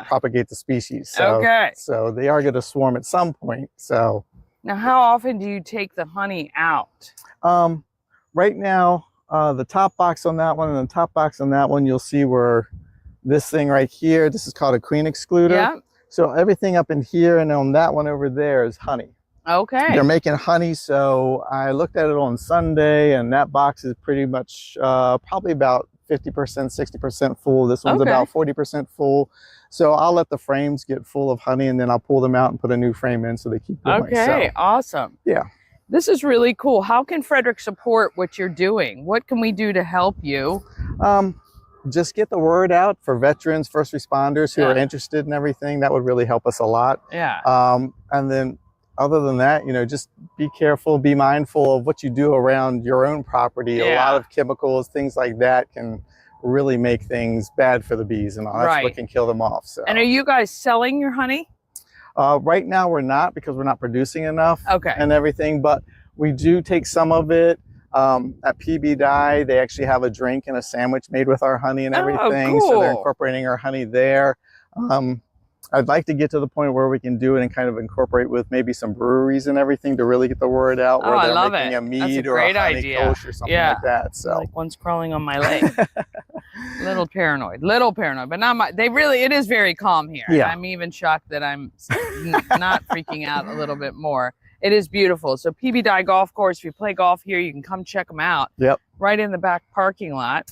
Speaker 10: propagate the species. So, so they are going to swarm at some point. So
Speaker 7: now, how often do you take the honey out?
Speaker 10: Right now, the top box on that one and the top box on that one, you'll see where this thing right here, this is called a queen excluder.
Speaker 7: Yeah.
Speaker 10: So everything up in here and on that one over there is honey.
Speaker 7: Okay.
Speaker 10: They're making honey. So I looked at it on Sunday, and that box is pretty much probably about 50%, 60% full. This one's about 40% full. So I'll let the frames get full of honey, and then I'll pull them out and put a new frame in so they keep going.
Speaker 7: Okay, awesome.
Speaker 10: Yeah.
Speaker 7: This is really cool. How can Frederick support what you're doing? What can we do to help you?
Speaker 10: Just get the word out for veterans, first responders who are interested in everything. That would really help us a lot.
Speaker 7: Yeah.
Speaker 10: And then other than that, just be careful, be mindful of what you do around your own property. A lot of chemicals, things like that can really make things bad for the bees, and that's what can kill them off. So.
Speaker 7: And are you guys selling your honey?
Speaker 10: Right now we're not, because we're not producing enough and everything, but we do take some of it. At PB Dye, they actually have a drink and a sandwich made with our honey and everything. So they're incorporating our honey there. I'd like to get to the point where we can do it and kind of incorporate with maybe some breweries and everything to really get the word out. Where they're making a mead or a honey kolsch or something like that. So
Speaker 7: like one's crawling on my leg. Little paranoid, but not my. It is very calm here.
Speaker 10: Yeah.
Speaker 7: I'm even shocked that I'm not freaking out a little bit more. It is beautiful. So PB Dye Golf Course, if you play golf here, you can come check them out.
Speaker 10: Yep.
Speaker 7: Right in the back parking lot.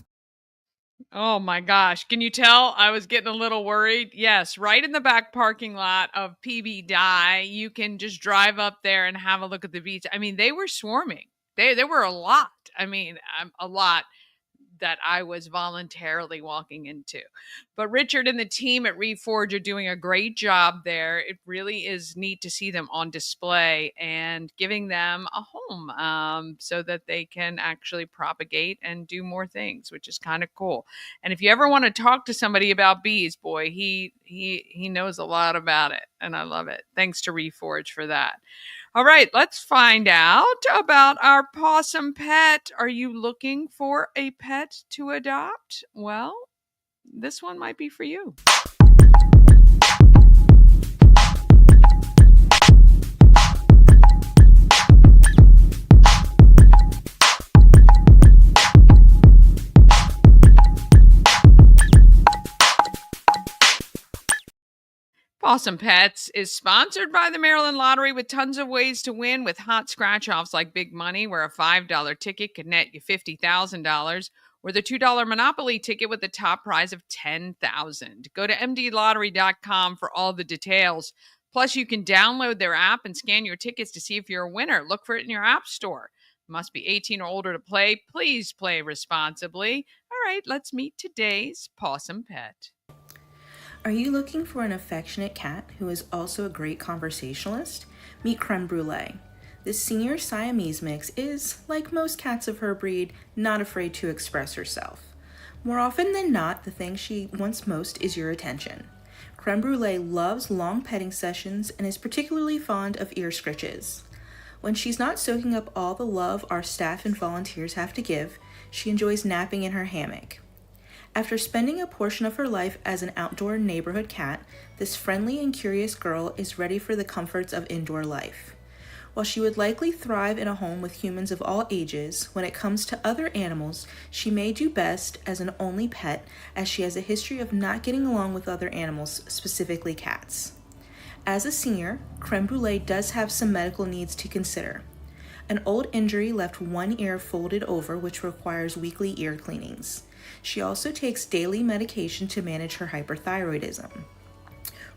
Speaker 3: Oh my gosh. Can you tell I was getting a little worried? Yes, right in the back parking lot of PB Dye, you can just drive up there and have a look at the beach. I mean, they were swarming. There were a lot. I mean, a lot that I was voluntarily walking into. But Richard and the team at Reforge are doing a great job there. It really is neat to see them on display and giving them a home so that they can actually propagate and do more things, which is kind of cool. And if you ever want to talk to somebody about bees, boy, he knows a lot about it, and I love it. Thanks to Reforge for that. All right, let's find out about our possum pet. Are you looking for a pet to adopt? Well, this one might be for you. Possum Pets is sponsored by the Maryland Lottery with tons of ways to win with hot scratch-offs like Big Money, where a $5 ticket could net you $50,000, or the $2 Monopoly ticket with a top prize of $10,000. Go to mdlottery.com for all the details. Plus, you can download their app and scan your tickets to see if you're a winner. Look for it in your app store. Must be 18 or older to play. Please play responsibly. All right, let's meet today's Possum Pet.
Speaker 11: Are you looking for an affectionate cat who is also a great conversationalist? Meet Creme Brulee. This senior Siamese mix is, like most cats of her breed, not afraid to express herself. More often than not, the thing she wants most is your attention. Creme Brulee loves long petting sessions and is particularly fond of ear scritches. When she's not soaking up all the love our staff and volunteers have to give, she enjoys napping in her hammock. After spending a portion of her life as an outdoor neighborhood cat, this friendly and curious girl is ready for the comforts of indoor life. While she would likely thrive in a home with humans of all ages, when it comes to other animals, she may do best as an only pet, as she has a history of not getting along with other animals, specifically cats. As a senior, Creme Brulee does have some medical needs to consider. An old injury left one ear folded over, which requires weekly ear cleanings. She also takes daily medication to manage her hyperthyroidism.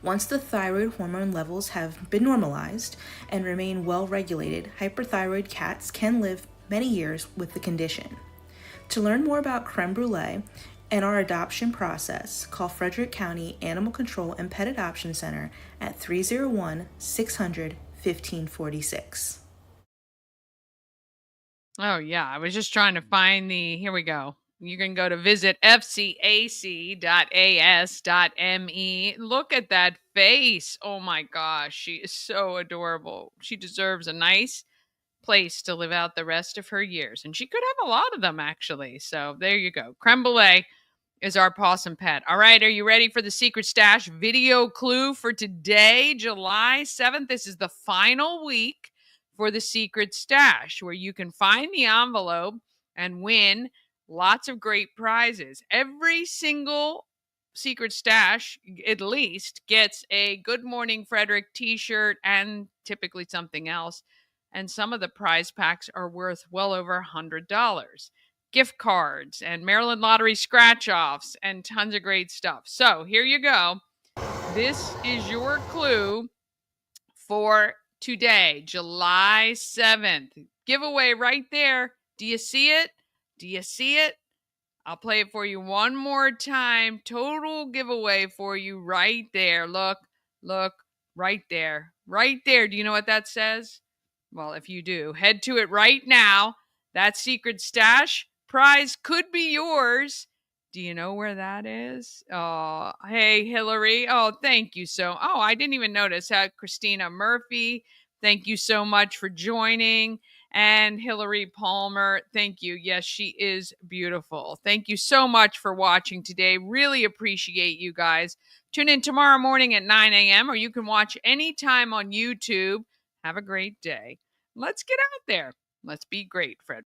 Speaker 11: Once the thyroid hormone levels have been normalized and remain well regulated, hyperthyroid cats can live many years with the condition. To learn more about Creme Brulee and our adoption process, call Frederick County Animal Control and Pet Adoption Center at 301-600-1546.
Speaker 3: Oh, yeah. I was just trying to find here we go. You can go to visit fcac.as.me. Look at that face. Oh my gosh. She is so adorable. She deserves a nice place to live out the rest of her years. And she could have a lot of them, actually. So there you go. Creme Brulee is our possum pet. All right. Are you ready for the Secret Stash video clue for today, July 7th? This is the final week for the Secret Stash, where you can find the envelope and win lots of great prizes. Every single Secret Stash, at least, gets a Good Morning Frederick t-shirt and typically something else. And some of the prize packs are worth well over $100. Gift cards and Maryland Lottery scratch-offs and tons of great stuff. So here you go. This is your clue for today, July 7th. Giveaway right there. Do you see it? Do you see it? I'll play it for you one more time. Total giveaway for you right there. Look, right there. Right there. Do you know what that says? Well, if you do, head to it right now. That Secret Stash prize could be yours. Do you know where that is? Oh, hey, Hillary. Oh, thank you I didn't even notice. Christina Murphy, thank you so much for joining. And Hillary Palmer, thank you. Yes, she is beautiful. Thank you so much for watching today. Really appreciate you guys. Tune in tomorrow morning at 9 a.m. or you can watch anytime on YouTube. Have a great day. Let's get out there. Let's be great, Fred.